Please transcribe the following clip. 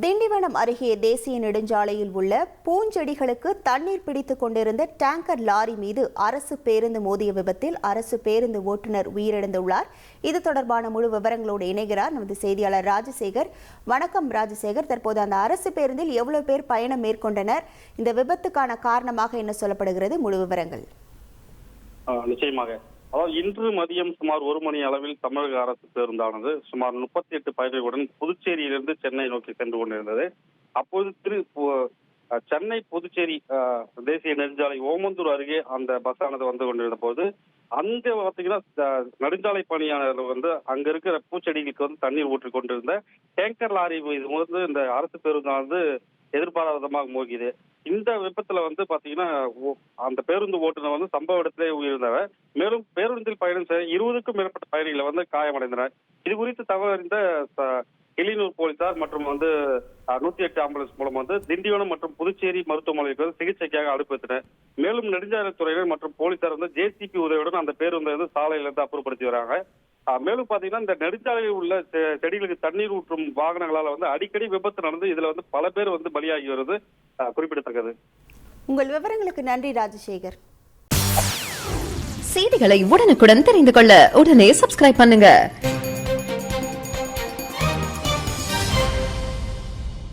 திண்டிவனம் அருகே தேசிய நெடுஞ்சாலையில் உள்ள பூஞ்செடிகளுக்கு தண்ணீர் பிடித்துக் கொண்டிருந்த டேங்கர் லாரி மீது அரசு பேருந்து மோதிய விபத்தில் அரசு பேருந்து ஓட்டுநர் உயிரிழந்துள்ளார். இது தொடர்பான முழு விவரங்களோடு இணைகிறார் நமது செய்தியாளர் ராஜசேகர். வணக்கம் ராஜசேகர். தற்போது அந்த அரசு பேருந்தில் எவ்வளவு பேர் பயணம் மேற்கொண்டனர்? இந்த விபத்துக்கான காரணமாக என்ன சொல்லப்படுகிறது? முழு விவரங்கள். நிச்சயமாக. அதாவது இன்று மதியம் சுமார் 1 மணி அளவில் தமிழக அரசு பேருந்தானது சுமார் 38 பயணிகளுடன் புதுச்சேரியிலிருந்து சென்னை நோக்கி சென்று கொண்டிருந்தது. அப்போது சென்னை புதுச்சேரி தேசிய நெடுஞ்சாலை ஓமந்தூர் அருகே அந்த பஸ் ஆனது வந்து கொண்டிருந்த போது அங்க பாத்தீங்கன்னா நெடுஞ்சாலை பணியாளர்கள் அங்க இருக்கிற பூச்செடிகளுக்கு தண்ணீர் ஊற்றிக் கொண்டிருந்த டேங்கர் லாரி மீது இந்த அரசு பேருந்தானது எதிர்பாராத விதமாக மோகியது. இந்த விபத்துல பாத்தீங்கன்னா அந்த பேருந்து ஓட்டுநர் சம்பவ இடத்திலே உயிரிழந்தவர். மேலும் பேருந்தில் பயணம் செய்ய 20க்கும் மேற்பட்ட பயணிகள் காயமடைந்தனர். இது குறித்து தகவல் அறிந்த கிளிநூர் போலீசார் மற்றும் 108 ஆம்புலன்ஸ் மூலம் திண்டிவனம் மற்றும் புதுச்சேரி மருத்துவமனைக்கு சிகிச்சைக்காக அனுப்பி வைத்தனர். மேலும் நெடுஞ்சாலைத்துறையினர் மற்றும் போலீசார் ஜேசிபி உதவியுடன் அந்த பேருந்தை சாலையிலிருந்து அப்புறப்படுத்தி வராங்க. மேலும் பாத்தீங்கன்னா இந்த நெடுஞ்சாலையில் உள்ள செடிகளுக்கு தண்ணீர் ஊற்றும் வாகனங்களால அடிக்கடி விபத்து நடந்து இதுல பல பேர் பலியாகி வருவது குறிப்பிடத்தக்கது. உங்கள் விவரங்களுக்கு நன்றி ராஜசேகர். செய்திகளை உடனுக்குடன் தெரிந்து கொள்ள உடனே சப்ஸ்கிரைப் பண்ணுங்க.